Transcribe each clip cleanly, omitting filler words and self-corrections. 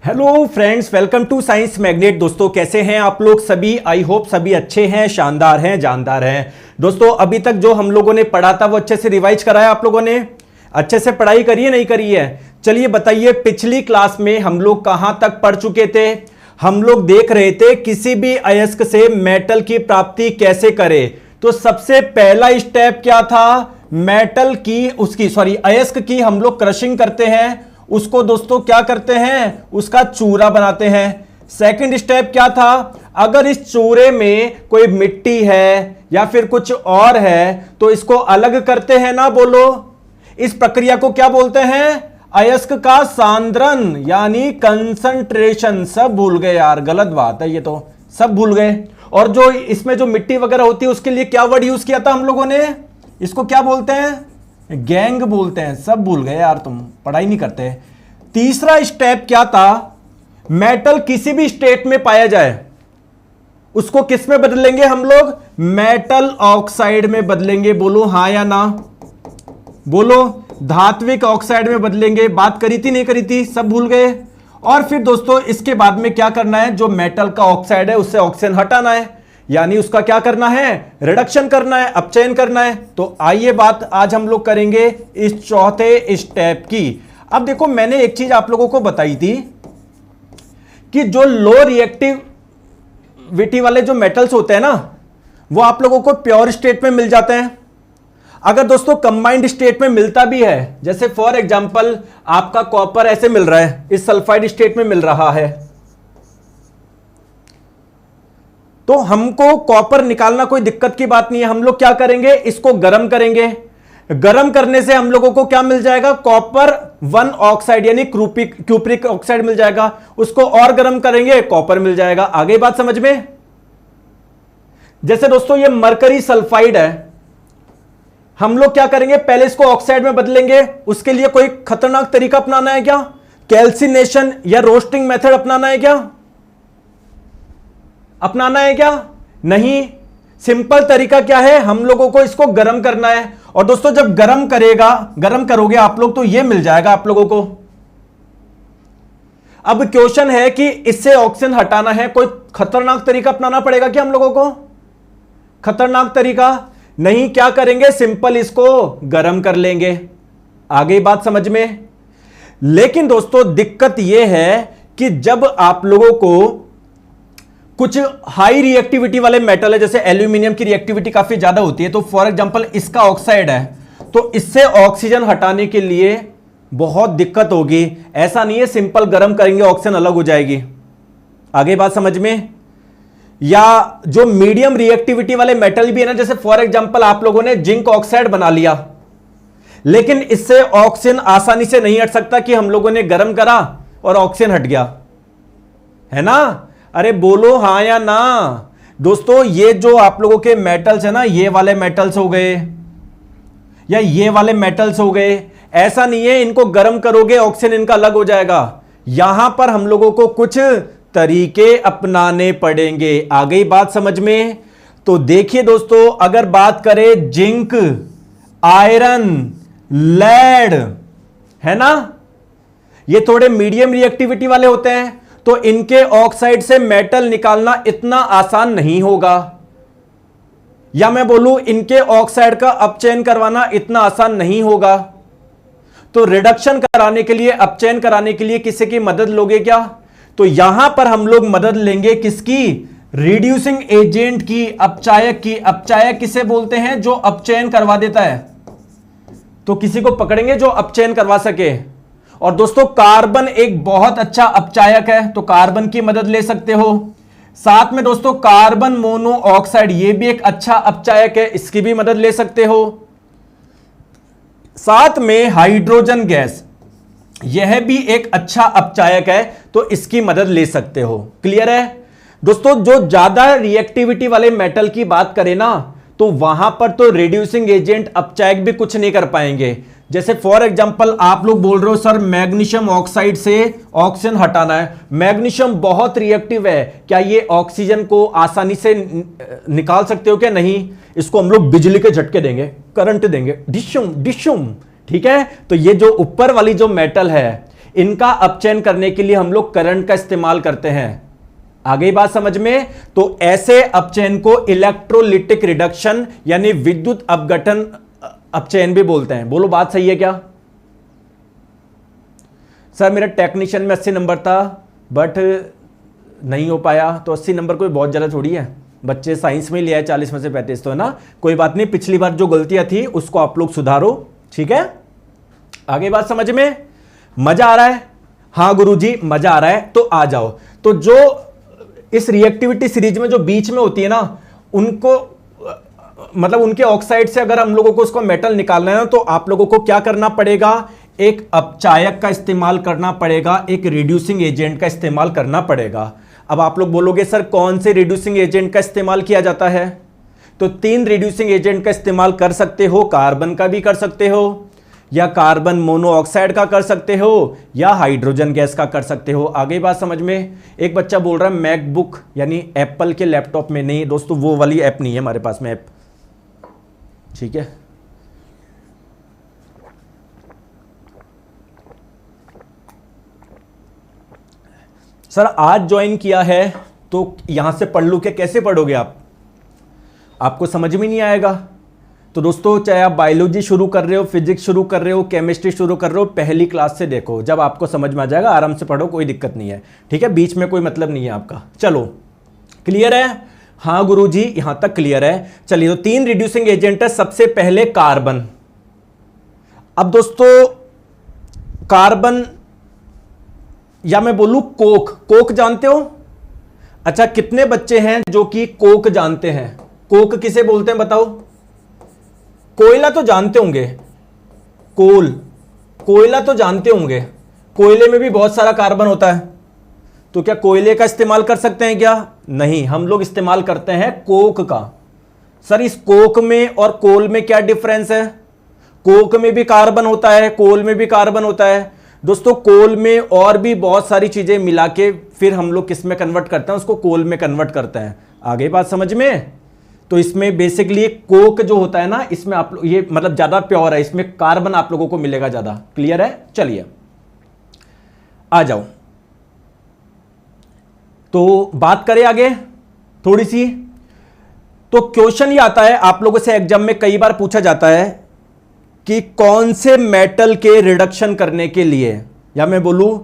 Hello friends, welcome to science magnet. दोस्तों कैसे हैं आप लोग सभी? आई होप सभी अच्छे हैं, शानदार हैं, जानदार हैं। दोस्तों अभी तक जो हम लोगों ने पढ़ा था वो अच्छे से रिवाइज कराया? आप लोगों ने अच्छे से पढ़ाई करी है नहीं करी है? चलिए बताइए, पिछली क्लास में हम लोग कहां तक पढ़ चुके थे? हम लोग देख रहे थे किसी भी अयस्क से मेटल की प्राप्ति कैसे करें। तो सबसे पहला स्टेप क्या था? मेटल की अयस्क की हम लोग क्रशिंग करते हैं, उसको दोस्तों क्या करते हैं? उसका चूरा बनाते हैं। सेकंड स्टेप क्या था? अगर इस चूरे में कोई मिट्टी है या फिर कुछ और है तो इसको अलग करते हैं ना, बोलो। इस प्रक्रिया को क्या बोलते हैं? अयस्क का सांद्रण यानी कंसंट्रेशन। सब भूल गए यार, गलत बात है ये तो, सब भूल गए। और जो इसमें जो मिट्टी वगैरह होती है उसके लिए क्या वर्ड यूज किया था हम लोगों ने? इसको क्या बोलते हैं? गैंग बोलते हैं। सब भूल गए यार, तुम पढ़ाई नहीं करते। तीसरा स्टेप क्या था? मेटल किसी भी स्टेट में पाया जाए उसको किस में बदलेंगे हम लोग? मेटल ऑक्साइड में बदलेंगे। बोलो हां या ना, बोलो। धात्विक ऑक्साइड में बदलेंगे। बात करी थी नहीं करी थी? सब भूल गए। और फिर दोस्तों इसके बाद में क्या करना है? जो मेटल का ऑक्साइड है उससे ऑक्सीजन हटाना है, यानी उसका क्या करना है? रिडक्शन करना है, अपचयन करना है। तो आइए बात आज हम लोग करेंगे इस चौथे स्टेप की। अब देखो, मैंने एक चीज आप लोगों को बताई थी कि जो लो रिएक्टिविटी वाले जो मेटल्स होते हैं ना, वो आप लोगों को प्योर स्टेट में मिल जाते हैं। अगर दोस्तों कंबाइंड स्टेट में मिलता भी है, जैसे फॉर एग्जांपल आपका कॉपर ऐसे मिल रहा है, इस सल्फाइड स्टेट में मिल रहा है, तो हमको कॉपर निकालना कोई दिक्कत की बात नहीं है। हम लोग क्या करेंगे? इसको गर्म करेंगे। गर्म करने से हम लोगों को क्या मिल जाएगा? कॉपर 1 ऑक्साइड यानी क्यूप्रिक ऑक्साइड मिल जाएगा। उसको और गर्म करेंगे, कॉपर मिल जाएगा। आगे बात समझ में? जैसे दोस्तों ये मरकरी सल्फाइड है, हम लोग क्या करेंगे? पहले इसको ऑक्साइड में बदलेंगे। उसके लिए कोई खतरनाक तरीका अपनाना है क्या? कैल्सिनेशन या रोस्टिंग मेथड अपनाना है क्या? अपनाना है क्या? नहीं। सिंपल तरीका क्या है? हम लोगों को इसको गर्म करना है। और दोस्तों जब गर्म करोगे आप लोग तो ये मिल जाएगा आप लोगों को। अब क्वेश्चन है कि इससे ऑक्सीजन हटाना है, कोई खतरनाक तरीका अपनाना पड़ेगा क्या हम लोगों को? खतरनाक तरीका नहीं। क्या करेंगे? सिंपल इसको गर्म कर लेंगे। आगे बात समझ में? लेकिन दोस्तों दिक्कत यह है कि जब आप लोगों को कुछ हाई रिएक्टिविटी वाले मेटल है, जैसे एल्यूमिनियम की रिएक्टिविटी काफी ज्यादा होती है, तो फॉर एग्जांपल इसका ऑक्साइड है, तो इससे ऑक्सीजन हटाने के लिए बहुत दिक्कत होगी। ऐसा नहीं है सिंपल गर्म करेंगे ऑक्सीजन अलग हो जाएगी। आगे बात समझ में? या जो मीडियम रिएक्टिविटी वाले मेटल भी है ना, जैसे फॉर एग्जांपल आप लोगों ने जिंक ऑक्साइड बना लिया, लेकिन इससे ऑक्सीजन आसानी से नहीं हट सकता कि हम लोगों ने गर्म करा और ऑक्सीजन हट गया, है ना? अरे बोलो हां या ना। दोस्तों ये जो आप लोगों के मेटल्स है ना, ये वाले मेटल्स हो गए या ये वाले मेटल्स हो गए, ऐसा नहीं है इनको गर्म करोगे ऑक्सीजन इनका अलग हो जाएगा। यहां पर हम लोगों को कुछ तरीके अपनाने पड़ेंगे। आ गई बात समझ में? तो देखिए दोस्तों, अगर बात करें जिंक, आयरन, लेड, है ना, ये थोड़े मीडियम रिएक्टिविटी वाले होते हैं, तो इनके ऑक्साइड से मेटल निकालना इतना आसान नहीं होगा, या मैं बोलूं इनके ऑक्साइड का अपचयन करवाना इतना आसान नहीं होगा। तो रिडक्शन कराने के लिए, अपचयन कराने के लिए किसी की मदद लोगे क्या? तो यहां पर हम लोग मदद लेंगे किसकी? रिड्यूसिंग एजेंट की, अपचायक की। अपचायक किसे बोलते हैं? जो अपचयन करवा देता है। तो किसी को पकड़ेंगे जो अपचयन करवा सके। और दोस्तों कार्बन एक बहुत अच्छा अपचायक है, तो कार्बन की मदद ले सकते हो। साथ में दोस्तों कार्बन मोनोऑक्साइड, ये भी एक अच्छा अपचायक है, इसकी भी मदद ले सकते हो। साथ में हाइड्रोजन गैस, यह भी एक अच्छा अपचायक है, तो इसकी मदद ले सकते हो। क्लियर है दोस्तों? जो ज्यादा रिएक्टिविटी वाले मेटल की बात करें ना, तो वहां पर तो रिड्यूसिंग एजेंट, अपचायक भी कुछ नहीं कर पाएंगे। जैसे फॉर एग्जांपल आप लोग बोल रहे हो सर मैग्नीशियम ऑक्साइड से ऑक्सीजन हटाना है, मैग्नीशियम बहुत रिएक्टिव है, क्या ये ऑक्सीजन को आसानी से निकाल सकते हो क्या? नहीं। इसको हम लोग बिजली के झटके देंगे, करंट देंगे, डिशुम डिशुम, ठीक है? तो ये जो ऊपर वाली जो मेटल है, इनका अपचयन करने के लिए हम लोग करंट का इस्तेमाल करते हैं। आगे बात समझ में? तो ऐसे अपचयन को इलेक्ट्रोलिटिक रिडक्शन यानी विद्युत अपघटन अपचयन भी बोलते हैं। बोलो बात सही है क्या? सर मेरा टेक्नीशियन में 80 नंबर था बट नहीं हो पाया। तो 80 नंबर कोई बहुत ज़्यादा थोड़ी है, बच्चे साइंस में लिया है 40 में से 35 तो है ना, कोई बात नहीं, पिछली बार जो गलतियां थी उसको आप लोग सुधारो, ठीक है? आगे बात समझ में? मजा आ रहा है? हाँ गुरुजी मजा आ रहा है, तो आ जाओ। तो जो इस रिएक्टिविटी सीरीज में जो बीच में होती है ना, उनको मतलब उनके ऑक्साइड से अगर हम लोगों को उसको मेटल निकालना है ना, तो आप लोगों को क्या करना पड़ेगा? एक अपचायक का इस्तेमाल करना पड़ेगा, एक रिड्यूसिंग एजेंट का इस्तेमाल करना पड़ेगा। अब आप लोग बोलोगे सर कौन से रिड्यूसिंग एजेंट का इस्तेमाल किया जाता है? तो 3 रिड्यूसिंग एजेंट का इस्तेमाल कर सकते हो, कार्बन का भी कर सकते हो, या कार्बन मोनोऑक्साइड का कर सकते हो, या हाइड्रोजन गैस का कर सकते हो। आगे बात समझ में? एक बच्चा बोल रहा है मैकबुक यानी एप्पल के लैपटॉप में, नहीं दोस्तों वो वाली ऐप नहीं है हमारे पास में ऐप, ठीक है? सर आज ज्वाइन किया है तो यहां से पढ़ लूं क्या? कैसे पढ़ोगे आप? आपको समझ में नहीं आएगा। तो दोस्तों चाहे आप बायोलॉजी शुरू कर रहे हो, फिजिक्स शुरू कर रहे हो, केमिस्ट्री शुरू कर रहे हो, पहली क्लास से देखो, जब आपको समझ में आ जाएगा आराम से पढ़ो, कोई दिक्कत नहीं है, ठीक है? बीच में कोई मतलब नहीं है आपका। चलो क्लियर है? हाँ गुरुजी यहां तक क्लियर है। चलिए तो 3 रिड्यूसिंग एजेंट है। सबसे पहले कार्बन। अब दोस्तों कार्बन या मैं बोलूं कोक, कोक जानते हो? अच्छा कितने बच्चे हैं जो कि कोक जानते हैं? कोक किसे बोलते हैं बताओ? कोयला तो जानते होंगे, कोयला तो जानते होंगे, कोयले में भी बहुत सारा कार्बन होता है। तो क्या कोयले का इस्तेमाल कर सकते हैं क्या? नहीं, हम लोग इस्तेमाल करते हैं कोक का। सर इस कोक में और कोल में क्या डिफरेंस है? कोक में भी कार्बन होता है, कोल में भी कार्बन होता है। दोस्तों कोल में और भी बहुत सारी चीजें मिला के फिर हम लोग किस में कन्वर्ट करते हैं? उसको कोल में कन्वर्ट करते हैं। आगे बात समझ में? तो इसमें बेसिकली कोक जो होता है ना, इसमें आप लोग ये मतलब ज्यादा प्योर है, इसमें कार्बन आप लोगों को मिलेगा ज्यादा। क्लियर है? चलिए आ जाओ, तो बात करें आगे थोड़ी सी। तो क्वेश्चन ये आता है आप लोगों से एग्जाम में कई बार पूछा जाता है कि कौन से मेटल के रिडक्शन करने के लिए, या मैं बोलूं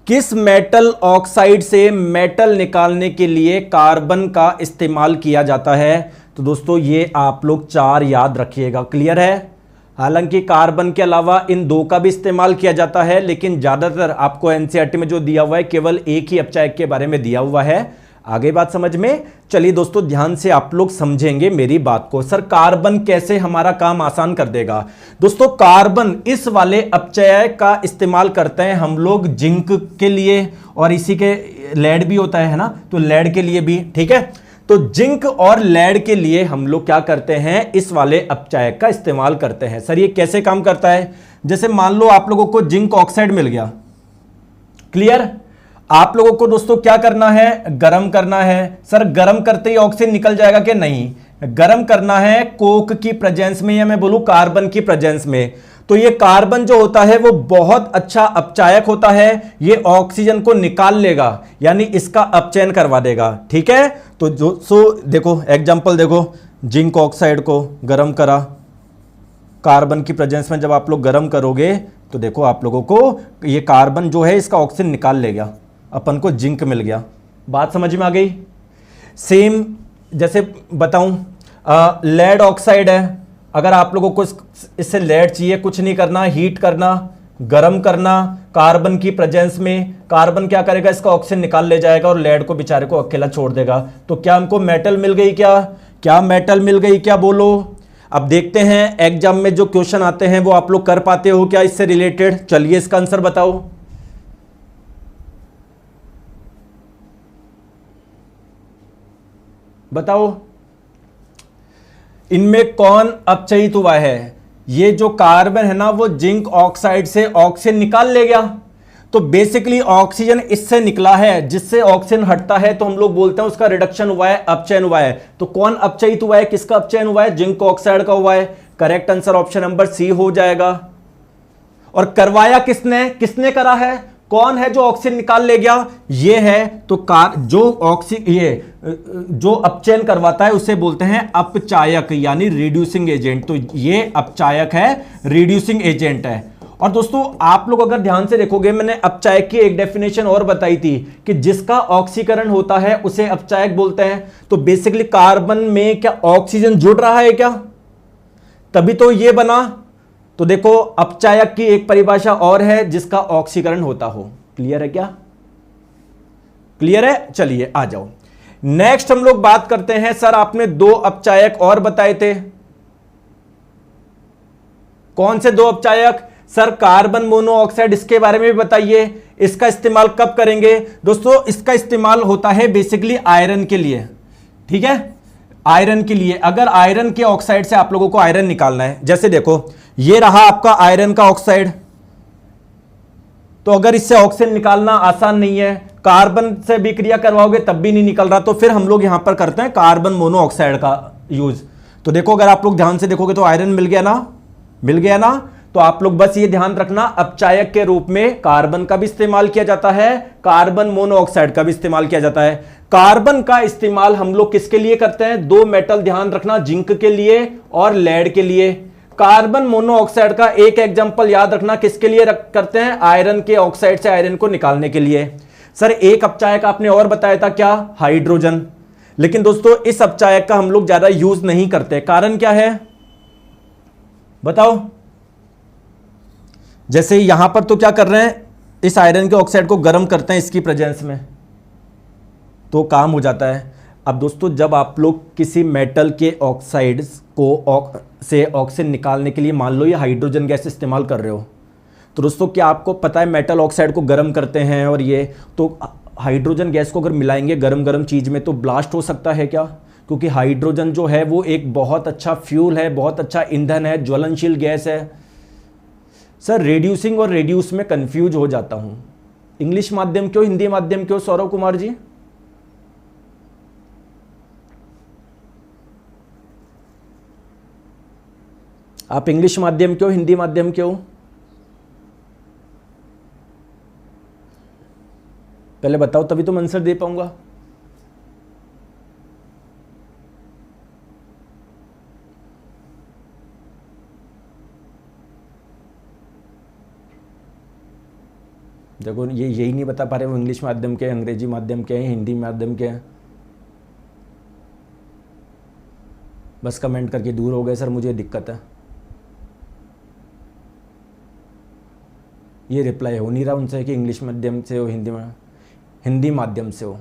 किस मेटल ऑक्साइड से मेटल निकालने के लिए कार्बन का इस्तेमाल किया जाता है? तो दोस्तों ये आप लोग 4 याद रखिएगा। क्लियर है? हालांकि कार्बन के अलावा इन 2 का भी इस्तेमाल किया जाता है, लेकिन ज्यादातर आपको एनसीईआरटी में जो दिया हुआ है केवल एक ही अपचायक के बारे में दिया हुआ है। आगे बात समझ में? चलिए दोस्तों ध्यान से आप लोग समझेंगे मेरी बात को। सर कार्बन कैसे हमारा काम आसान कर देगा? दोस्तों कार्बन इस वाले अपचयक का इस्तेमाल करते हैं हम लोग जिंक के लिए, और इसी के लेड भी होता है ना, तो लेड के लिए भी, ठीक है? तो जिंक और लेड के लिए हम लोग क्या करते हैं? इस वाले अपचायक का इस्तेमाल करते हैं। सर ये कैसे काम करता है? जैसे मान लो आप लोगों को जिंक ऑक्साइड मिल गया, क्लियर? आप लोगों को दोस्तों क्या करना है? गरम करना है। सर गरम करते ही ऑक्सीजन निकल जाएगा कि नहीं? गरम करना है कोक की प्रेजेंस में, या मैं बोलूं कार्बन की प्रेजेंस में। तो ये कार्बन जो होता है वो बहुत अच्छा अपचायक होता है, ये ऑक्सीजन को निकाल लेगा, यानी इसका अपचयन करवा देगा, ठीक है? तो जो देखो एग्जांपल देखो, जिंक ऑक्साइड को गरम करा, कार्बन की प्रेजेंस में जब आप लोग गरम करोगे तो देखो आप लोगों को ये कार्बन जो है इसका ऑक्सीजन निकाल लेगा, अपन को जिंक मिल गया। बात समझ में आ गई? सेम जैसे बताऊं लेड ऑक्साइड है, अगर आप लोगों को इससे लेड चाहिए, कुछ नहीं करना, हीट करना, गरम करना कार्बन की प्रेजेंस में, कार्बन क्या करेगा? इसका ऑक्सीजन निकाल ले जाएगा और लेड को बेचारे को अकेला छोड़ देगा। तो क्या हमको मेटल मिल गई क्या? क्या मेटल मिल गई क्या? बोलो। अब देखते हैं एग्जाम में जो क्वेश्चन आते हैं वो आप लोग कर पाते हो क्या इससे रिलेटेड? चलिए इसका आंसर बताओ। बताओ इनमें कौन अपचयित हुआ है? ये जो कार्बन है ना वो जिंक ऑक्साइड से ऑक्सीजन निकाल ले गया, तो बेसिकली ऑक्सीजन इससे निकला है, जिससे ऑक्सीजन हटता है तो हम लोग बोलते हैं उसका रिडक्शन हुआ है, अपचयन हुआ है। तो कौन अपचयित हुआ है? किसका अपचयन हुआ है? जिंक ऑक्साइड का हुआ है। Correct answer option number C हो जाएगा। और करवाया किसने? किसने करा है? कौन है जो ऑक्सीजन निकाल ले गया? ये है। तो जो अपचयन करवाता है उसे बोलते हैं अपचायक, यानी रिड्यूसिंग एजेंट। तो ये अपचायक है, रिड्यूसिंग एजेंट है। और दोस्तों आप लोग अगर ध्यान से देखोगे, मैंने अपचायक की एक डेफिनेशन और बताई थी कि जिसका ऑक्सीकरण होता है उसे अपचायक बोलते हैं। तो बेसिकली कार्बन में क्या ऑक्सीजन जुड़ रहा है क्या? तभी तो ये बना। तो देखो अपचायक की एक परिभाषा और है, जिसका ऑक्सीकरण होता हो। क्लियर है क्या? क्लियर है? चलिए आ जाओ। नेक्स्ट हम लोग बात करते हैं। सर आपने 2 अपचायक और बताए थे, कौन से 2 अपचायक? सर कार्बन मोनोऑक्साइड, इसके बारे में भी बताइए। इसका इस्तेमाल कब करेंगे? दोस्तों इसका इस्तेमाल होता है बेसिकली आयरन के लिए, ठीक है, आयरन के लिए। अगर आयरन के ऑक्साइड से आप लोगों को आयरन निकालना है, जैसे देखो ये रहा आपका आयरन का ऑक्साइड, तो अगर इससे ऑक्सीजन निकालना आसान नहीं है, कार्बन से भी क्रिया करवाओगे तब भी नहीं निकल रहा, तो फिर हम लोग यहां पर करते हैं कार्बन मोनोऑक्साइड का यूज। तो देखो अगर आप लोग ध्यान से देखोगे तो आयरन मिल गया ना, मिल गया ना। तो आप लोग बस ये ध्यान रखना, अपचायक के रूप में कार्बन का भी इस्तेमाल किया जाता है, कार्बन मोनोऑक्साइड का भी इस्तेमाल किया जाता है। कार्बन का इस्तेमाल हम लोग किसके लिए करते हैं? 2 मेटल ध्यान रखना, जिंक के लिए और लेड के लिए। कार्बन मोनोऑक्साइड का एक एग्जांपल याद रखना, किसके लिए करते हैं? आयरन के ऑक्साइड से आयरन को निकालने के लिए। सर एक अपचायक आपने और बताया था, क्या? हाइड्रोजन। लेकिन दोस्तों इस अपचायक का हम लोग ज्यादा यूज नहीं करते, कारण क्या है बताओ? जैसे यहां पर तो क्या कर रहे हैं, इस आयरन के ऑक्साइड को गर्म करते हैं इसकी प्रेजेंस में, तो काम हो जाता है। अब दोस्तों जब आप लोग किसी मेटल के ऑक्साइड्स को से ऑक्सीजन निकालने के लिए मान लो ये हाइड्रोजन गैस इस्तेमाल कर रहे हो, तो दोस्तों क्या आपको पता है मेटल ऑक्साइड को गर्म करते हैं और ये तो हाइड्रोजन गैस को अगर मिलाएंगे गर्म गर्म चीज में तो ब्लास्ट हो सकता है क्या? क्योंकि हाइड्रोजन जो है वो एक बहुत अच्छा फ्यूल है, बहुत अच्छा ईंधन है, ज्वलनशील गैस है। सर रेड्यूसिंग और रेड्यूस में कंफ्यूज हो जाता हूं, इंग्लिश माध्यम क्यों, हिंदी माध्यम क्यों? सौरव कुमार जी आप इंग्लिश माध्यम क्यों, हिंदी माध्यम क्यों? पहले बताओ तभी तो मैं आंसर दे पाऊंगा। देखो ये यही नहीं बता पा रहे वो इंग्लिश माध्यम के, अंग्रेजी माध्यम के हैं, हिंदी माध्यम के हैं। बस कमेंट करके दूर हो गए, सर मुझे दिक्कत है, ये रिप्लाई हो नहीं रहा उनसे कि इंग्लिश माध्यम से हो, हिंदी माध्यम से हो।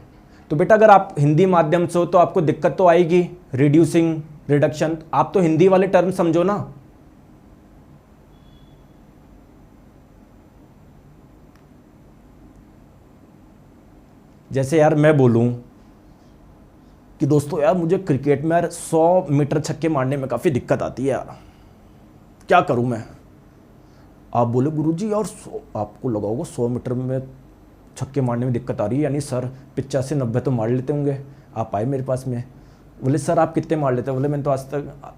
तो बेटा अगर आप हिंदी माध्यम से हो तो आपको दिक्कत तो आएगी, रिड्यूसिंग, रिडक्शन। आप तो हिंदी वाले टर्म समझो ना। जैसे यार मैं बोलूं कि दोस्तों यार मुझे क्रिकेट में यार 100 मीटर छक्के मारने में काफ़ी दिक्कत आती है यार, क्या करूं मैं? आप बोले गुरुजी यार आपको लगा होगा 100 मीटर में छक्के मारने में दिक्कत आ रही है, यानी सर 85-90 तो मार लेते होंगे। आप आए मेरे पास में, बोले सर आप कितने मार लेते हैं? बोले मैंने तो आज तक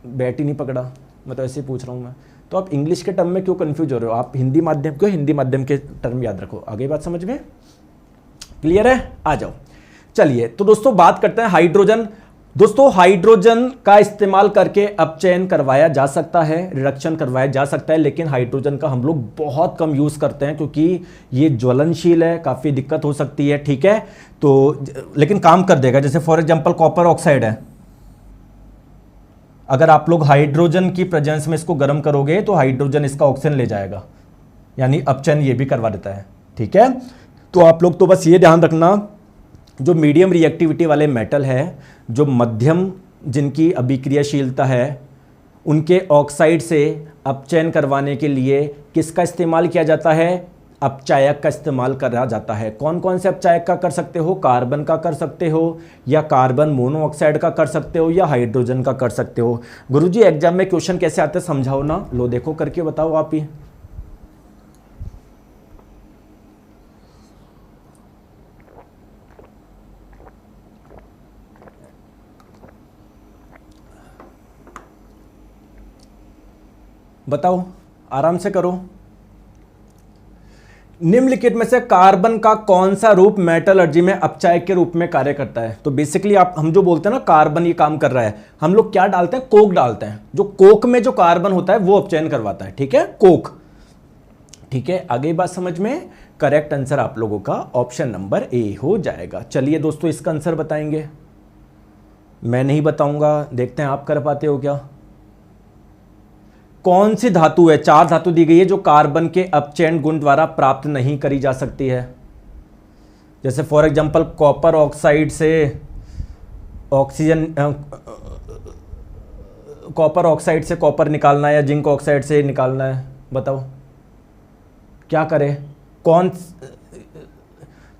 बैट ही नहीं पकड़ा, मैं तो ऐसे ही पूछ रहा हूँ मैं। तो आप इंग्लिश के टर्म में क्यों कन्फ्यूज हो रहे हो? आप हिंदी माध्यम क्यों, हिंदी माध्यम के टर्म याद रखो। आगे बात समझ में क्लियर है? आ जाओ। चलिए तो दोस्तों बात करते हैं हाइड्रोजन। दोस्तों हाइड्रोजन का इस्तेमाल करके अपचयन करवाया जा सकता है, रिडक्शन करवाया जा सकता है, लेकिन हाइड्रोजन का हम लोग बहुत कम यूज करते हैं क्योंकि ये ज्वलनशील है, काफी दिक्कत हो सकती है, ठीक है। तो लेकिन काम कर देगा। जैसे फॉर एग्जांपल कॉपर ऑक्साइड है, अगर आप लोग हाइड्रोजन की प्रेजेंस में इसको गर्म करोगे तो हाइड्रोजन इसका ऑक्सीजन ले जाएगा, यानी अपचयन ये भी करवा देता है, ठीक है। तो आप लोग तो बस ये ध्यान रखना, जो मीडियम रिएक्टिविटी वाले मेटल है, जो मध्यम जिनकी अभिक्रियाशीलता है, उनके ऑक्साइड से अपचयन करवाने के लिए किसका इस्तेमाल किया जाता है? अपचायक का इस्तेमाल करा जाता है। कौन कौन से अपचायक का कर सकते हो? कार्बन का कर सकते हो, या कार्बन मोनोऑक्साइड का कर सकते हो, या हाइड्रोजन का कर सकते हो। गुरुजी एग्जाम में क्वेश्चन कैसे आते समझाओ ना, लो देखो करके बताओ आप ही। बताओ, आराम से करो। निम्नलिखित में से कार्बन का कौन सा रूप मेटलर्जी में अपचायक के रूप में कार्य करता है? तो बेसिकली हम जो बोलते हैं ना कार्बन ये काम कर रहा है, हम लोग क्या डालते हैं? कोक डालते हैं। जो कोक में जो कार्बन होता है वो अपचयन करवाता है, ठीक है, कोक। ठीक है, आगे बात समझ में? करेक्ट आंसर आप लोगों का ऑप्शन नंबर ए हो जाएगा। चलिए दोस्तों इसका आंसर बताएंगे, मैं नहीं बताऊंगा, देखते हैं आप कर पाते हो क्या। कौन सी धातु है, 4 धातु दी गई है, जो कार्बन के अपचयन गुण द्वारा प्राप्त नहीं करी जा सकती है? जैसे फॉर एग्जांपल कॉपर ऑक्साइड से ऑक्सीजन, कॉपर ऑक्साइड से कॉपर निकालना है या जिंक ऑक्साइड से निकालना है, बताओ क्या करें? कौन?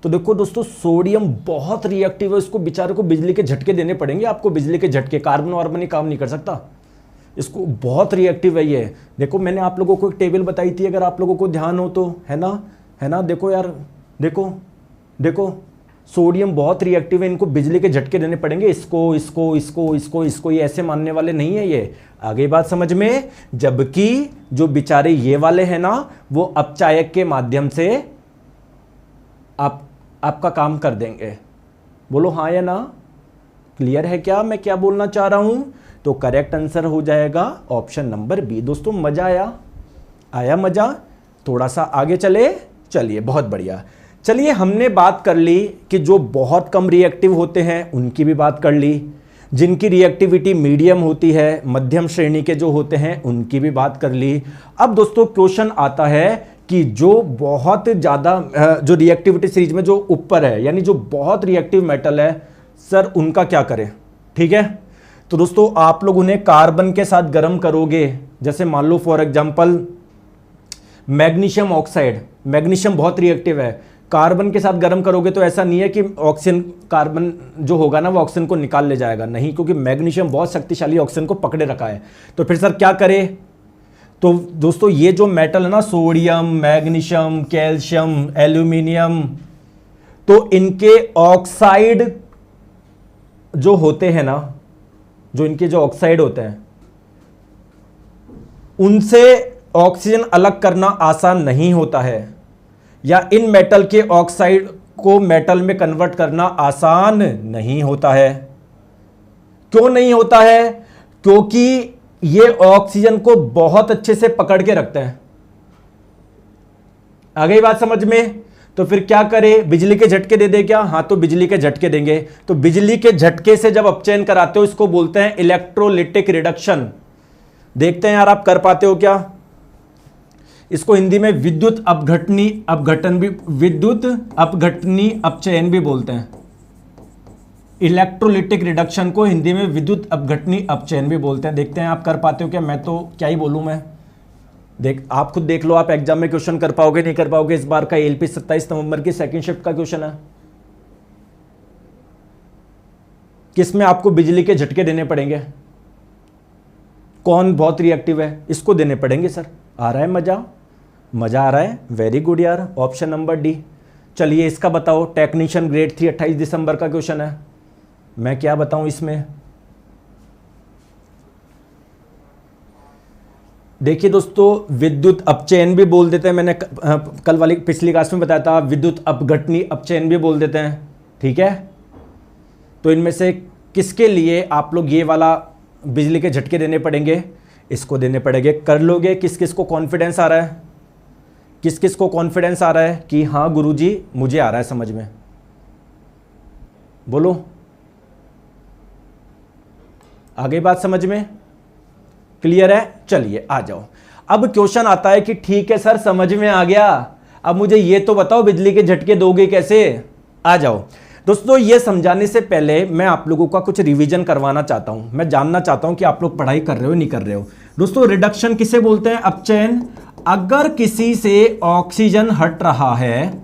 तो देखो दोस्तों सोडियम बहुत रिएक्टिव है, इसको बेचारे को बिजली के झटके देने पड़ेंगे आपको, बिजली के झटके। कार्बन वार्बन ही काम नहीं कर सकता, इसको बहुत रिएक्टिव है ये। देखो मैंने आप लोगों को एक टेबल बताई थी, अगर आप लोगों को ध्यान हो तो, है ना, देखो यार, देखो सोडियम बहुत रिएक्टिव है, इनको बिजली के झटके देने पड़ेंगे, इसको, ये ऐसे मानने वाले नहीं है ये। आगे बात समझ में? जबकि जो बेचारे ये वाले हैं ना, वो अपचायक के माध्यम से आपका काम कर देंगे। बोलो हाँ या ना? क्लियर है क्या मैं क्या बोलना चाह रहा हूं? तो करेक्ट आंसर हो जाएगा ऑप्शन नंबर बी। दोस्तों मजा आया मजा? थोड़ा सा आगे चलिए बहुत बढ़िया। चलिए हमने बात कर ली कि जो बहुत कम रिएक्टिव होते हैं उनकी भी बात कर ली, जिनकी रिएक्टिविटी मीडियम होती है, मध्यम श्रेणी के जो होते हैं उनकी भी बात कर ली। अब दोस्तों क्वेश्चन आता है कि जो बहुत ज़्यादा जो रिएक्टिविटी सीरीज में जो ऊपर है, यानी जो बहुत रिएक्टिव मेटल है, सर उनका क्या करें? ठीक है, तो दोस्तों आप लोग उन्हें कार्बन के साथ गर्म करोगे, जैसे मान लो for example magnesium oxide, magnesium बहुत रिएक्टिव है, कार्बन के साथ गर्म करोगे तो ऐसा नहीं है कि ऑक्सीजन, कार्बन जो होगा ना वो ऑक्सीजन को निकाल ले जाएगा, नहीं, क्योंकि मैग्नीशियम बहुत शक्तिशाली ऑक्सीजन को पकड़े रखा है। तो फिर सर क्या करे? तो दोस्तों ये जो मेटल है ना, सोडियम, मैग्नीशियम, कैल्शियम, एल्यूमिनियम, तो इनके ऑक्साइड जो होते हैं ना, जो इनके जो ऑक्साइड होते हैं, उनसे ऑक्सीजन अलग करना आसान नहीं होता है, या इन मेटल के ऑक्साइड को मेटल में कन्वर्ट करना आसान नहीं होता है। क्यों नहीं होता है? क्योंकि ये ऑक्सीजन को बहुत अच्छे से पकड़ के रखते हैं। आ गई बात समझ में? तो फिर क्या करे? बिजली के झटके दे दे क्या? हाँ, तो बिजली के झटके देंगे। तो बिजली के झटके से जब अपचयन कराते हो, इसको बोलते हैं इलेक्ट्रोलिटिक रिडक्शन। देखते हैं यार आप कर पाते हो क्या? इसको हिंदी में विद्युत अपघटनी अपचयन भी बोलते हैं। इलेक्ट्रोलिटिक रिडक्शन को हिंदी में विद्युत अपघटनी अपचयन भी बोलते हैं। देखते हैं आप कर पाते हो क्या? मैं तो क्या ही बोलूं मैं, आप खुद देख लो, आप एग्जाम में क्वेश्चन कर पाओगे नहीं कर पाओगे। इस बार का एलपी 27 नवंबर की सेकंड शिफ्ट का क्वेश्चन है, किसमें आपको बिजली के झटके देने पड़ेंगे। कौन बहुत रिएक्टिव है, इसको देने पड़ेंगे सर। आ रहा है मजा आ रहा है? वेरी गुड यार, ऑप्शन नंबर डी। चलिए इसका बताओ, टेक्नीशियन ग्रेड 3 28 दिसंबर का क्वेश्चन है, मैं क्या बताऊं इसमें। देखिए दोस्तों, विद्युत अपचयन भी बोल देते हैं, मैंने कल वाली पिछली क्लास में बताया था, विद्युत अपघटनी अपचयन भी बोल देते हैं, ठीक है। तो इनमें से किसके लिए आप लोग ये वाला बिजली के झटके देने पड़ेंगे? इसको देने पड़ेंगे। कर लोगे? किस किस को कॉन्फिडेंस आ रहा है? किस किस को कॉन्फिडेंस आ रहा है कि हाँ गुरुजी मुझे आ रहा है समझ में? बोलो, आगे बात समझ में? क्लियर है? चलिए आ जाओ। अब क्वेश्चन आता है कि ठीक है सर समझ में आ गया, अब मुझे ये तो बताओ बिजली के झटके दोगे कैसे? आ जाओ दोस्तों। ये समझाने से पहले मैं आप लोगों का कुछ रिवीजन करवाना चाहता हूं। मैं जानना चाहता हूं कि आप लोग पढ़ाई कर रहे हो नहीं कर रहे हो। दोस्तों रिडक्शन किसे बोलते हैं? अपचयन। अगर किसी से ऑक्सीजन हट रहा है,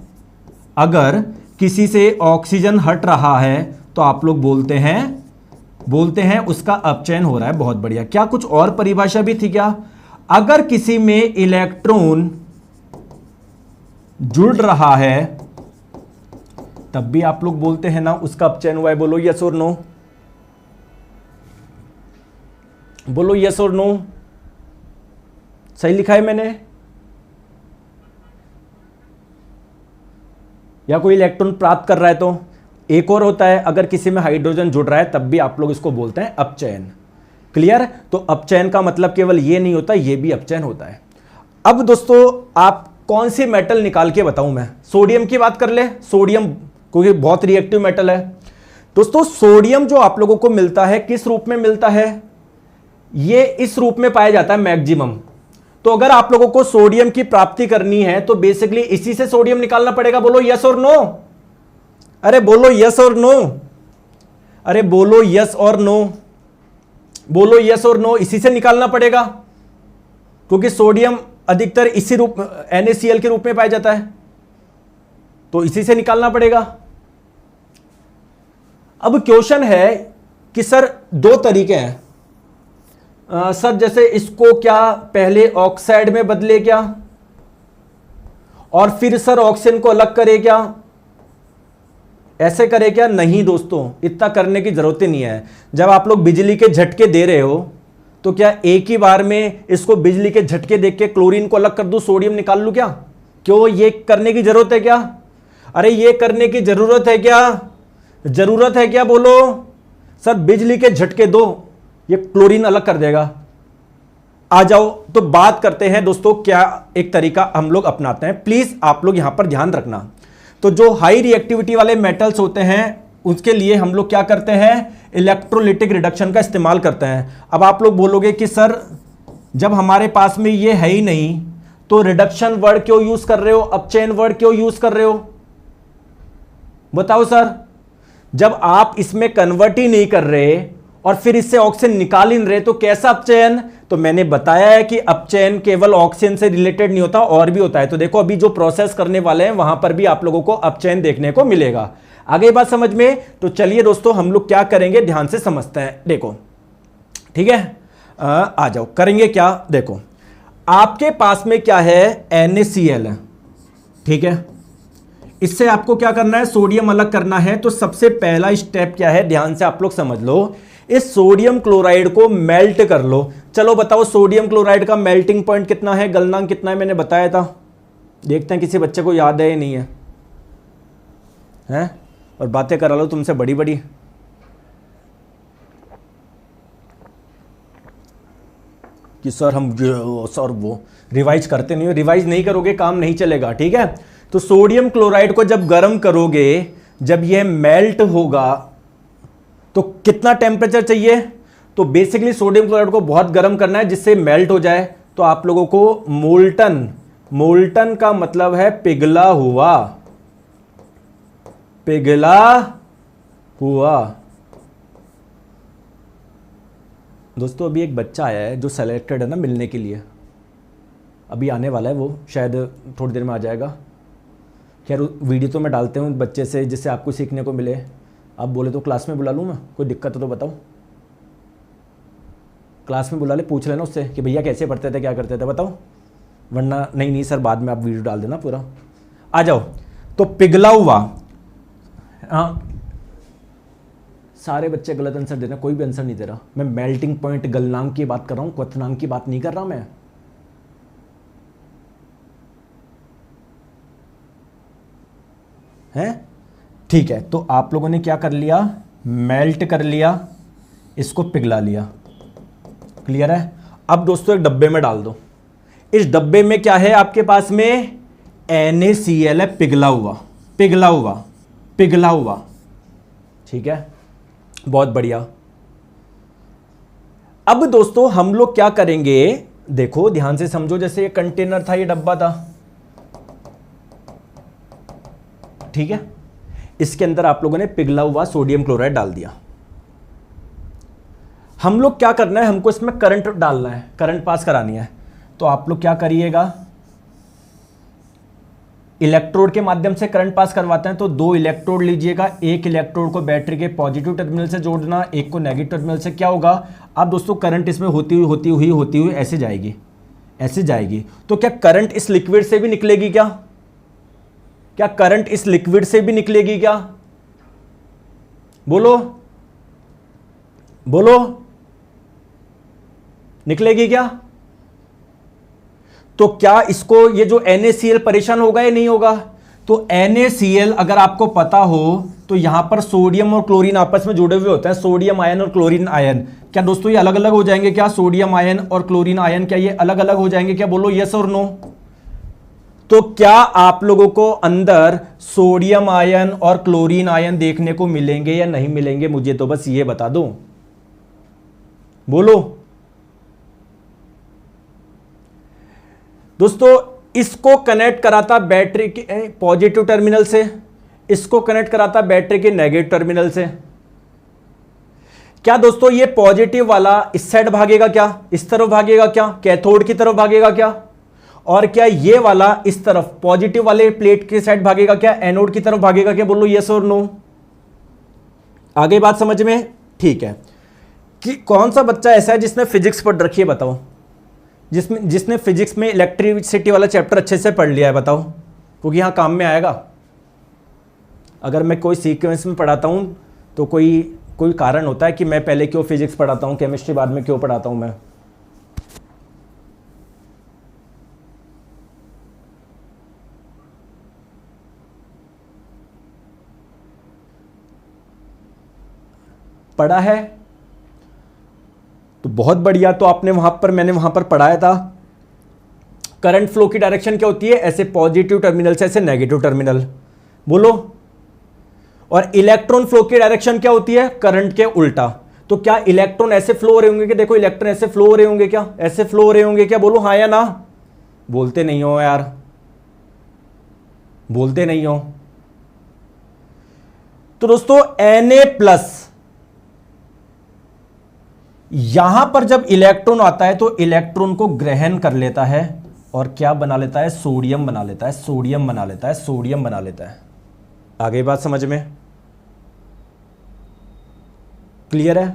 अगर किसी से ऑक्सीजन हट रहा है तो आप लोग बोलते हैं उसका अपचयन हो रहा है। बहुत बढ़िया। क्या कुछ और परिभाषा भी थी क्या? अगर किसी में इलेक्ट्रॉन जुड़ रहा है तब भी आप लोग बोलते हैं ना उसका अपचयन हुआ है। बोलो यस और नो, बोलो यस और नो। सही लिखा है मैंने? या कोई इलेक्ट्रॉन प्राप्त कर रहा है तो एक और होता है अगर किसी में हाइड्रोजन जुड़ रहा है तब भी आप लोग इसको बोलते हैं अपचयन। क्लियर? तो अपचयन का मतलब केवल ये नहीं होता, ये भी अपचयन होता है। अब दोस्तों आप कौन सी मेटल निकाल के बताऊं मैं? सोडियम की बात कर ले, सोडियम क्योंकि बहुत रिएक्टिव मेटल है। दोस्तों सोडियम जो आप लोगों को मिलता है किस रूप में मिलता है? ये इस रूप में पाया जाता है मैक्सिमम। तो अगर आप लोगों को सोडियम की प्राप्ति करनी है तो बेसिकली इसी से सोडियम निकालना पड़ेगा। बोलो यस और नो, अरे बोलो यस और नो, अरे बोलो यस और नो, बोलो यस और नो, इसी से निकालना पड़ेगा क्योंकि सोडियम अधिकतर इसी रूप NaCl के रूप में पाया जाता है, तो इसी से निकालना पड़ेगा। अब क्वेश्चन है कि सर दो तरीके हैं सर, जैसे इसको क्या पहले ऑक्साइड में बदले क्या और फिर सर ऑक्सीजन को अलग करे क्या, ऐसे करे क्या? नहीं दोस्तों, इतना करने की जरूरत ही नहीं है। जब आप लोग बिजली के झटके दे रहे हो तो क्या एक ही बार में इसको बिजली के झटके देख के क्लोरीन को अलग कर दूं, सोडियम निकाल लूं क्या? क्यों ये करने की जरूरत है क्या? अरे ये करने की जरूरत है क्या? जरूरत है क्या? बोलो सर बिजली के झटके दो, ये क्लोरीन अलग कर देगा। आ जाओ तो बात करते हैं दोस्तों, क्या एक तरीका हम लोग अपनाते हैं, प्लीज आप लोग यहां पर ध्यान रखना। तो जो हाई रिएक्टिविटी वाले मेटल्स होते हैं उसके लिए हम लोग क्या करते हैं? इलेक्ट्रोलिटिक रिडक्शन का इस्तेमाल करते हैं। अब आप लोग बोलोगे कि सर जब हमारे पास में ये है ही नहीं तो रिडक्शन वर्ड क्यों यूज कर रहे हो, अपचयन वर्ड क्यों यूज कर रहे हो? बताओ सर, जब आप इसमें कन्वर्ट ही नहीं कर रहे और फिर इससे ऑक्सीजन निकाल ही नहीं रहे तो कैसा अपचयन? तो मैंने बताया है कि अपचयन केवल ऑक्सीजन से रिलेटेड नहीं होता, और भी होता है। तो देखो अभी जो प्रोसेस करने वाले हैं वहां पर भी आप लोगों को अपचयन देखने को मिलेगा। आगे बात समझ में? तो चलिए दोस्तों हम लोग क्या करेंगे ध्यान से समझते हैं। देखो ठीक है, आ जाओ करेंगे क्या। देखो आपके पास में क्या है? NaCl है, ठीक है। इससे आपको क्या करना है? सोडियम अलग करना है। तो सबसे पहला स्टेप क्या है, ध्यान से आप लोग समझ लो, इस सोडियम क्लोराइड को मेल्ट कर लो। चलो बताओ सोडियम क्लोराइड का मेल्टिंग पॉइंट कितना है, गलनांक कितना है? मैंने बताया था, देखते हैं किसी बच्चे को याद है या नहीं है, हैं? और बातें करा लो तुमसे बड़ी बड़ी। कि सर हम सर वो रिवाइज करते नहीं हो, रिवाइज नहीं करोगे काम नहीं चलेगा, ठीक है। तो सोडियम क्लोराइड को जब गर्म करोगे, जब यह मेल्ट होगा तो कितना टेम्परेचर चाहिए? तो बेसिकली सोडियम क्लोराइड को बहुत गर्म करना है जिससे मेल्ट हो जाए। तो आप लोगों को मोल्टन, मोल्टन का मतलब है पिघला हुआ, पिघला हुआ। दोस्तों अभी एक बच्चा आया है जो सेलेक्टेड है ना मिलने के लिए, अभी आने वाला है, वो शायद थोड़ी देर में आ जाएगा। खैर वीडियो तो मैं डालते हूँ बच्चे से जिससे आपको सीखने को मिले। आप बोले तो क्लास में बुला लूँ मैं, कोई दिक्कत हो तो बताओ। क्लास में बुला ले, पूछ लेना उससे कि भैया कैसे पढ़ते थे, क्या करते थे, बताओ। वरना नहीं सर बाद में आप वीडियो डाल देना पूरा। आ जाओ। तो पिघला हुआ, हाँ सारे बच्चे गलत आंसर दे रहे हैं, कोई भी आंसर नहीं दे रहा। मैं मेल्टिंग पॉइंट गलनांक की बात कर रहा हूँ, क्वथनांक की बात नहीं कर रहा मैं। हैं? ठीक है, तो आप लोगों ने क्या कर लिया? मेल्ट कर लिया, इसको पिघला लिया। क्लियर है? अब दोस्तों एक डब्बे में डाल दो। इस डब्बे में क्या है आपके पास में? NaCl है, पिघला हुआ, पिघला हुआ, पिघला हुआ। ठीक है, बहुत बढ़िया। अब दोस्तों हम लोग क्या करेंगे, देखो ध्यान से समझो। जैसे ये कंटेनर था, ये डब्बा था, ठीक है। इसके अंदर आप लोगों ने पिघला हुआ सोडियम क्लोराइड डाल दिया। हम लोग क्या करना है, हमको इसमें करंट डालना है, करंट पास करानी है। तो आप लोग क्या करिएगा, इलेक्ट्रोड के माध्यम से करंट पास करवाते हैं। तो 2 इलेक्ट्रोड लीजिएगा, एक इलेक्ट्रोड को बैटरी के पॉजिटिव टर्मिनल से जोड़ना, एक को नेगेटिव टर्मिनल से। क्या होगा, अब दोस्तों करंट इसमें होती हुई ऐसे जाएगी, ऐसे जाएगी। तो क्या करंट इस लिक्विड से भी निकलेगी? क्या करंट इस लिक्विड से भी निकलेगी? क्या बोलो, बोलो, निकलेगी क्या? तो क्या इसको ये जो NaCl परेशान होगा या नहीं होगा? तो NaCl अगर आपको पता हो तो यहां पर सोडियम और क्लोरीन आपस में जुड़े हुए होते हैं, सोडियम आयन और क्लोरीन आयन। क्या दोस्तों ये अलग अलग हो जाएंगे क्या? सोडियम आयन और क्लोरीन आयन क्या ये अलग अलग हो जाएंगे क्या? बोलो यस और नो। तो क्या आप लोगों को अंदर सोडियम आयन और क्लोरीन आयन देखने को मिलेंगे या नहीं मिलेंगे? मुझे तो बस ये बता दो, बोलो दोस्तों। इसको कनेक्ट कराता बैटरी के पॉजिटिव टर्मिनल से, इसको कनेक्ट कराता बैटरी के नेगेटिव टर्मिनल से। क्या दोस्तों ये पॉजिटिव वाला इस साइड भागेगा क्या? इस तरफ भागेगा क्या? कैथोड की तरफ भागेगा क्या? और क्या ये वाला इस तरफ पॉजिटिव वाले प्लेट के साइड भागेगा क्या? एनोड की तरफ भागेगा क्या? बोलो यस और नो। आगे बात समझ में? ठीक है। कि कौन सा बच्चा ऐसा है जिसने फिजिक्स पढ़ रखी है? बताओ, जिसने फिजिक्स में इलेक्ट्रिसिटी वाला चैप्टर अच्छे से पढ़ लिया है, बताओ, क्योंकि यहां काम में आएगा। अगर मैं कोई सीक्वेंस में पढ़ाता हूं तो कोई कारण होता है कि मैं पहले क्यों फिजिक्स पढ़ाता हूं, केमिस्ट्री बाद में क्यों पढ़ाता हूं मैं। पढ़ा है तो बहुत बढ़िया। तो आपने मैंने वहां पर पढ़ाया था करंट फ्लो की डायरेक्शन क्या होती है? ऐसे पॉजिटिव टर्मिनल से ऐसे नेगेटिव टर्मिनल, बोलो। और इलेक्ट्रॉन फ्लो की डायरेक्शन क्या होती है? करंट के उल्टा। तो क्या इलेक्ट्रॉन ऐसे फ्लो हो रहे होंगे? कि देखो इलेक्ट्रॉन ऐसे फ्लो हो रहे होंगे क्या? ऐसे फ्लो हो रहे होंगे क्या? बोलो हाँ या ना। बोलते नहीं हो यार, बोलते नहीं हो। तो दोस्तों Na+ यहां पर जब इलेक्ट्रॉन आता है तो इलेक्ट्रॉन को ग्रहण कर लेता है और क्या बना लेता है? सोडियम बना लेता है, सोडियम बना लेता है, सोडियम बना लेता है। आगे बात समझ में? क्लियर है?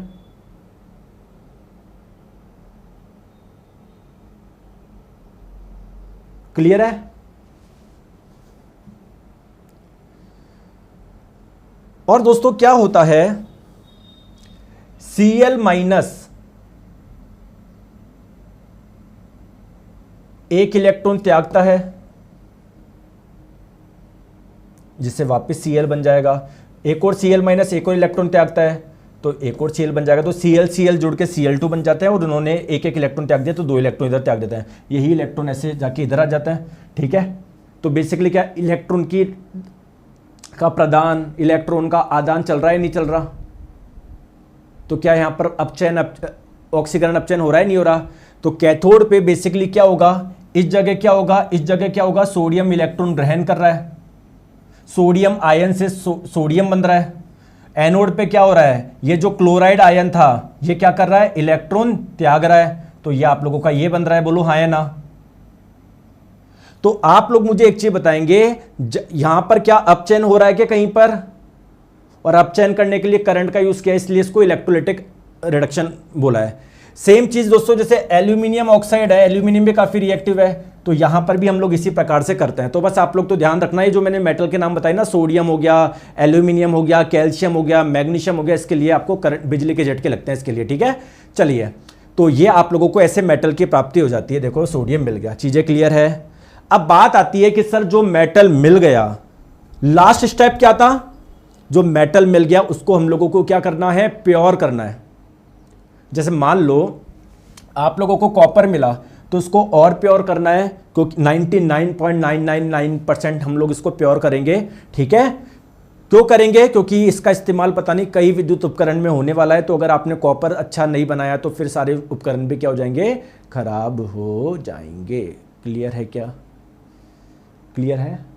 क्लियर है? और दोस्तों क्या होता है? Cl- एक इलेक्ट्रॉन त्यागता है जिससे वापस Cl बन जाएगा। एक और Cl- एक और इलेक्ट्रॉन त्यागता है तो एक और Cl बन जाएगा। तो Cl जुड़ के Cl2 बन जाते हैं और उन्होंने एक एक इलेक्ट्रॉन त्याग दिया तो दो इलेक्ट्रॉन इधर त्याग देते हैं। यही इलेक्ट्रॉन ऐसे जाके इधर आ जाता है। ठीक है, तो बेसिकली क्या इलेक्ट्रॉन का प्रदान, इलेक्ट्रॉन का आदान चल रहा है नहीं चल रहा? तो क्या यहां पर ऑक्सीकरण अपचयन हो रहा है नहीं हो रहा? तो कैथोड पे बेसिकली क्या होगा? इस जगह क्या होगा? इस जगह क्या होगा? सोडियम इलेक्ट्रॉन ग्रहण कर रहा है, सोडियम आयन से सोडियम बन रहा है। एनोड पे क्या हो रहा है? ये जो क्लोराइड आयन था ये क्या कर रहा है? इलेक्ट्रॉन त्याग रहा है। तो ये आप लोगों का ये बन रहा है, बोलो हाँ या ना। तो आप लोग मुझे एक चीज बताएंगे, यहां पर क्या अपचयन हो रहा है क्या कहीं पर? और अपचयन करने के लिए करंट का यूज किया, इसलिए इसको इलेक्ट्रोलाइटिक रिडक्शन बोला है। सेम चीज दोस्तों जैसे एल्यूमिनियम ऑक्साइड है, एल्यूमिनियम भी काफी रिएक्टिव है, तो यहां पर भी हम लोग इसी प्रकार से करते हैं। तो बस आप लोग तो ध्यान रखना है, जो मैंने मेटल के नाम बताए ना, सोडियम हो गया, एल्यूमिनियम हो गया, कैल्शियम हो गया, मैग्नीशियम हो गया, इसके लिए आपको करंट, बिजली के झटके लगते हैं इसके लिए। ठीक है, चलिए, तो ये आप लोगों को ऐसे मेटल की प्राप्ति हो जाती है। देखो सोडियम मिल गया, चीजें क्लियर है। अब बात आती है कि सर जो मेटल मिल गया, लास्ट स्टेप क्या था? जो मेटल मिल गया उसको हम लोगों को क्या करना है? प्योर करना है। जैसे मान लो आप लोगों को कॉपर मिला तो उसको और प्योर करना है, क्योंकि 99.999% हम लोग इसको प्योर करेंगे। ठीक है, क्यों करेंगे? क्योंकि इसका इस्तेमाल पता नहीं कई विद्युत उपकरण में होने वाला है। तो अगर आपने कॉपर अच्छा नहीं बनाया तो फिर सारे उपकरण भी क्या हो जाएंगे? खराब हो जाएंगे। क्लियर है क्या? क्लियर है?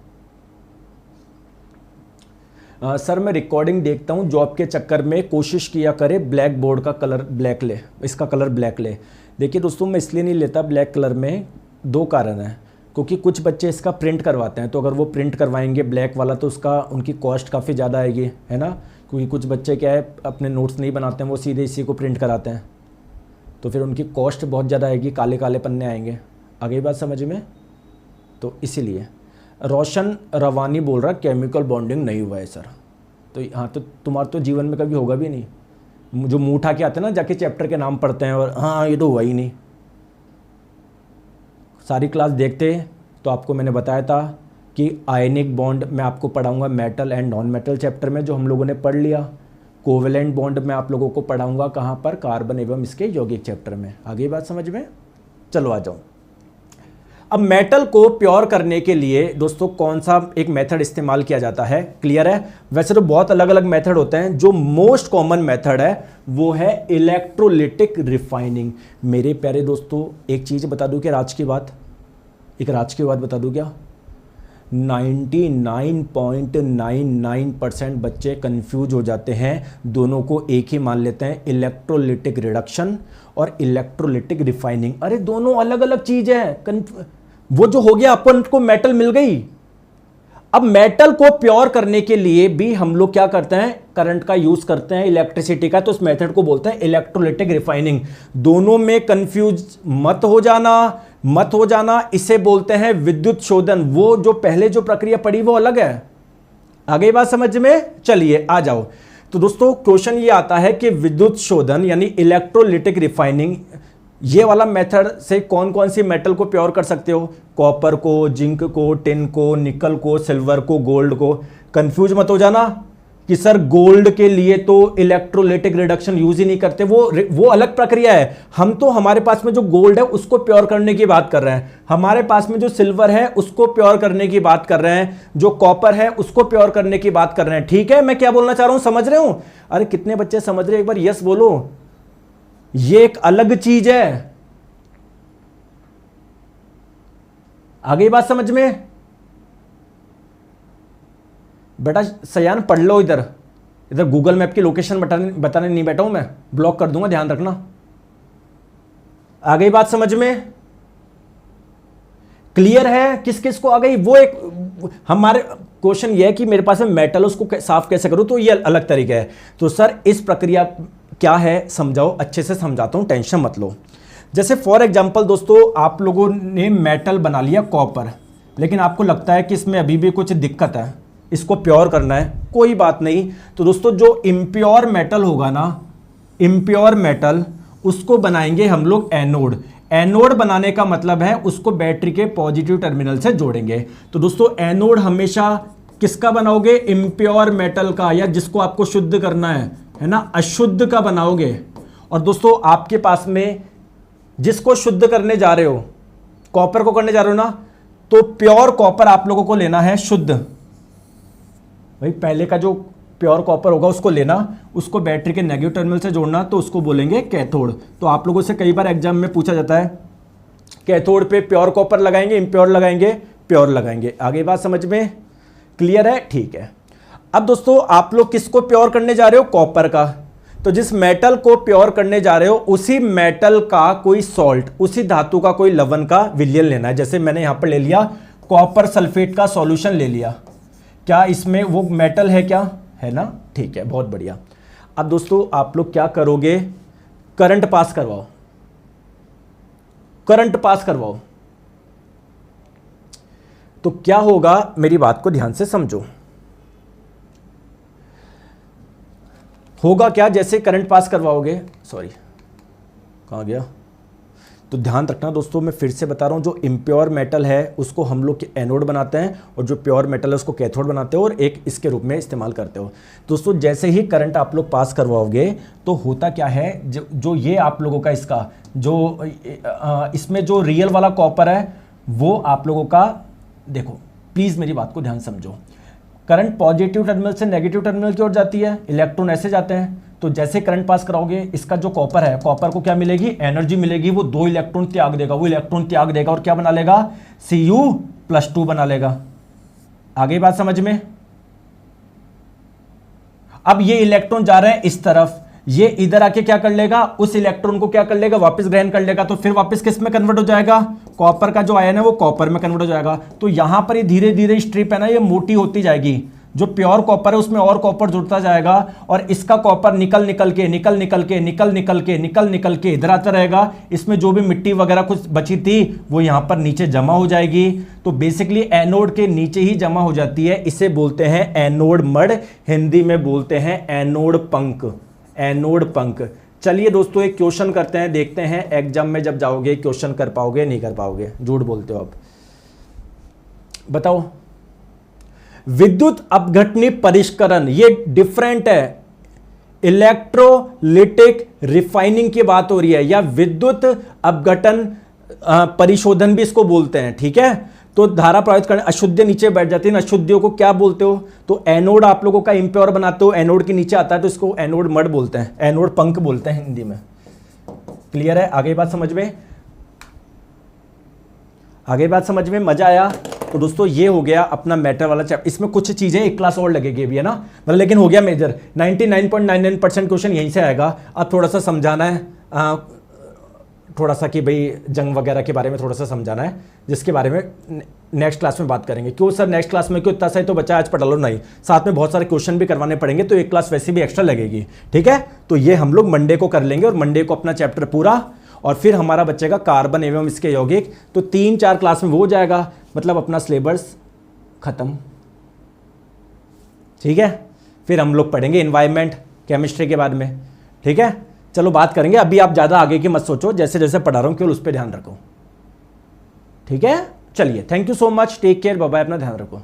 सर मैं रिकॉर्डिंग देखता हूँ, जॉब के चक्कर में कोशिश किया करे ब्लैक बोर्ड का कलर ब्लैक ले, इसका कलर ब्लैक ले। देखिए दोस्तों, मैं इसलिए नहीं लेता ब्लैक कलर में, दो कारण हैं। क्योंकि कुछ बच्चे इसका प्रिंट करवाते हैं, तो अगर वो प्रिंट करवाएंगे ब्लैक वाला तो उसका उनकी कॉस्ट काफ़ी ज़्यादा आएगी, है ना। क्योंकि कुछ बच्चे क्या है अपने नोट्स नहीं बनाते हैं, वो सीधे इसी को प्रिंट कराते हैं, तो फिर उनकी कॉस्ट बहुत ज़्यादा आएगी, काले काले पन्ने आएंगे। आगे बात समझ में? तो इसीलिए रोशन रवानी बोल रहा केमिकल बॉन्डिंग नहीं हुआ है सर। तो हाँ, तो तुम्हारा तो जीवन में कभी होगा भी नहीं। जो मुंह उठा के आते हैं ना, जाके चैप्टर के नाम पढ़ते हैं और हाँ ये तो हुआ ही नहीं। सारी क्लास देखते तो आपको मैंने बताया था कि आयनिक बॉन्ड मैं आपको पढ़ाऊंगा metal and non metal chapter में, जो हम लोगों ने पढ़ लिया। कोवेलेंट बॉन्ड मैं आप लोगों को पढ़ाऊंगा कहाँ पर, कार्बन एवं इसके यौगिक चैप्टर में। आगे बात समझ में, चलो आ जाओ। अब मेटल को प्योर करने के लिए दोस्तों कौन सा एक मेथड इस्तेमाल किया जाता है, क्लियर है? वैसे तो बहुत अलग अलग मेथड होते हैं, जो मोस्ट कॉमन मेथड है वो है इलेक्ट्रोलिटिक रिफाइनिंग। मेरे प्यारे दोस्तों एक चीज बता दूं कि राज की बात बता दूं क्या, 99.99% बच्चे कंफ्यूज हो जाते हैं, दोनों को एक ही मान लेते हैं, इलेक्ट्रोलिटिक रिडक्शन और इलेक्ट्रोलिटिक रिफाइनिंग। अरे दोनों अलग अलग चीज है। वो जो हो गया अपन को मेटल मिल गई, अब मेटल को प्योर करने के लिए भी हम लोग क्या करते हैं, करंट का यूज करते हैं, इलेक्ट्रिसिटी का, तो उस मेथड को बोलते हैं इलेक्ट्रोलिटिक रिफाइनिंग। दोनों में कंफ्यूज मत हो जाना, इसे बोलते हैं विद्युत शोधन। वो जो पहले जो प्रक्रिया पड़ी वो अलग है। आगे बात समझ में, चलिए आ जाओ। तो दोस्तों क्वेश्चन ये आता है कि विद्युत शोधन यानी इलेक्ट्रोलिटिक रिफाइनिंग, ये वाला मेथड से कौन कौन सी मेटल को प्योर कर सकते हो, कॉपर को, जिंक को, टिन को, निकल को, सिल्वर को, गोल्ड को। कंफ्यूज मत हो जाना कि सर गोल्ड के लिए तो इलेक्ट्रोलिटिक रिडक्शन यूज ही नहीं करते, वो अलग प्रक्रिया है। हम तो हमारे पास में जो गोल्ड है उसको प्योर करने की बात कर रहे हैं, हमारे पास में जो सिल्वर है उसको प्योर करने की बात कर रहे हैं, जो कॉपर है उसको प्योर करने की बात कर रहे हैं। ठीक है, मैं क्या बोलना चाह रहा हूं, समझ रहे हो? अरे कितने बच्चे समझ रहे हैं, एक बार यस बोलो। ये एक अलग चीज है। आगे बात समझ में? बेटा सयान पढ़ लो, इधर गूगल मैप की लोकेशन बताने नहीं बैठा हूं मैं, ब्लॉक कर दूंगा, ध्यान रखना। आ गई बात समझ में? क्लियर है? किस किस को आ गई? वो एक हमारे क्वेश्चन ये है कि मेरे पास में मेटल, उसको साफ कैसे करूं, तो ये अलग तरीका है। तो सर इस प्रक्रिया क्या है समझाओ, अच्छे से समझाता हूं, टेंशन मत लो। जैसे फॉर एग्जांपल दोस्तों, आप लोगों ने मेटल बना लिया कॉपर, लेकिन आपको लगता है कि इसमें अभी भी कुछ दिक्कत है, इसको प्योर करना है, कोई बात नहीं। तो दोस्तों जो इम्प्योर मेटल होगा ना, इम्प्योर मेटल, उसको बनाएंगे हम लोग एनोड। एनोड बनाने का मतलब है उसको बैटरी के पॉजिटिव टर्मिनल से जोड़ेंगे। तो दोस्तों एनोड हमेशा किसका बनाओगे, इम्प्योर मेटल का, या जिसको आपको शुद्ध करना है ना, अशुद्ध का बनाओगे। और दोस्तों आपके पास में जिसको शुद्ध करने जा रहे हो, कॉपर को करने जा रहे हो ना, तो प्योर कॉपर आप लोगों को लेना है शुद्ध। भाई पहले का जो प्योर कॉपर होगा उसको लेना, उसको बैटरी के नेगेटिव टर्मिनल से जोड़ना, तो उसको बोलेंगे कैथोड। तो आप लोगों से कई बार एग्जाम में पूछा जाता है, कैथोड पे प्योर कॉपर लगाएंगे, इम्प्योर लगाएंगे, प्योर लगाएंगे। आगे बात समझ में क्लियर है? ठीक है। अब दोस्तों आप लोग किसको प्योर करने जा रहे हो, कॉपर का। तो जिस मेटल को प्योर करने जा रहे हो, उसी मेटल का कोई सॉल्ट, उसी धातु का कोई लवण का विलयन लेना है। जैसे मैंने यहां पर ले लिया कॉपर सल्फेट का सॉल्यूशन ले लिया, क्या इसमें वो मेटल है, क्या है ना? ठीक है, बहुत बढ़िया। अब दोस्तों आप लोग क्या करोगे, करंट पास करवाओ, करंट पास करवाओ। तो क्या होगा, मेरी बात को ध्यान से समझो। होगा क्या, जैसे करंट पास करवाओगे, सॉरी कहां गया, तो ध्यान रखना दोस्तों, मैं फिर से बता रहा हूं, जो इम्प्योर मेटल है उसको हम लोग एनोड बनाते हैं, और जो प्योर मेटल है उसको कैथोड बनाते हो, और एक इसके रूप में इस्तेमाल करते हो। दोस्तों जैसे ही करंट आप लोग पास करवाओगे तो होता क्या है, जो ये आप लोगों का इसका जो इसमें जो रियल वाला कॉपर है वो आप लोगों का, देखो प्लीज मेरी बात को ध्यान समझो, करंट पॉजिटिव टर्मिनल से नेगेटिव टर्मिनल की ओर जाती है, इलेक्ट्रॉन ऐसे जाते हैं। तो जैसे करंट पास कराओगे, इसका जो कॉपर है, कॉपर को क्या मिलेगी, एनर्जी मिलेगी, वो 2 इलेक्ट्रॉन त्याग देगा, वो इलेक्ट्रॉन त्याग देगा और क्या बना लेगा, Cu+2 बना लेगा। आगे बात समझ में? अब ये इलेक्ट्रॉन जा रहे हैं इस तरफ, ये इधर आके क्या कर लेगा, उस इलेक्ट्रॉन को क्या कर लेगा, वापस ग्रहण कर लेगा। तो फिर वापस किस में कन्वर्ट हो जाएगा, कॉपर का जो आयन है वो कॉपर में कन्वर्ट हो जाएगा। तो यहां पर ये धीरे धीरे स्ट्रिप है ना, ये मोटी होती जाएगी, जो प्योर कॉपर है उसमें और कॉपर जुड़ता जाएगा, और इसका कॉपर निकल निकल के इधर आता रहेगा। इसमें जो भी मिट्टी वगैरह कुछ बची थी वो यहां पर नीचे जमा हो जाएगी। तो बेसिकली एनोड के नीचे ही जमा हो जाती है, इसे बोलते हैं एनोड मड, हिंदी में बोलते हैं एनोड पंख, एनोड पंख। चलिए दोस्तों एक क्वेश्चन करते हैं, देखते हैं एग्जाम में जब जाओगे क्वेश्चन कर पाओगे नहीं कर पाओगे, झूठ बोलते हो आप, बताओ विद्युत अपघटनी परिष्करण, ये डिफरेंट है। इलेक्ट्रोलिटिक रिफाइनिंग की बात हो रही है, या विद्युत अपघटन परिशोधन भी इसको बोलते हैं, ठीक है। तो धारा प्रवाहित करने, अशुद्ध नीचे बैठ जाती है ना, अशुद्धियों को क्या बोलते हो? तो एनोड आप लोगों का इम्प्योर बनाते हो, एनोड के नीचे आता है तो इसको एनोड मड बोलते हैं, एनोड पंख बोलते हैं हिंदी में। क्लियर है? आगे बात समझ में? आगे बात समझ में? मजा आया? तो दोस्तों ये हो गया अपना मैटर वाला चैप्टर। इसमें कुछ चीजें एक क्लास और लगेगी भी, है ना, मतलब, लेकिन हो गया मेजर। 99.99% क्वेश्चन यहीं से आएगा। अब थोड़ा सा समझाना है, थोड़ा सा कि भाई जंग वगैरह के बारे में थोड़ा सा समझाना है, जिसके बारे में नेक्स्ट क्लास में बात करेंगे। क्यों सर नेक्स्ट क्लास में क्यों इतना सा ही तो बच्चा आज पढ़ा लो? नहीं, साथ में बहुत सारे क्वेश्चन भी करवाने पड़ेंगे, तो एक क्लास वैसे भी एक्स्ट्रा लगेगी, ठीक है। तो ये हम लोग मंडे को कर लेंगे, और मंडे को अपना चैप्टर पूरा, और फिर हमारा बच्चे का कार्बन एवं इसके यौगिक, तो 3-4 क्लास में वो हो जाएगा, मतलब अपना सिलेबस खत्म, ठीक है। फिर हम लोग पढ़ेंगे एनवायरमेंट केमिस्ट्री के बाद में, ठीक है। चलो बात करेंगे, अभी आप ज़्यादा आगे की मत सोचो, जैसे जैसे पढ़ा रहा हूँ केवल उस पर ध्यान रखो, ठीक है। चलिए, thank you so much, take care, bye bye, अपना ध्यान रखो।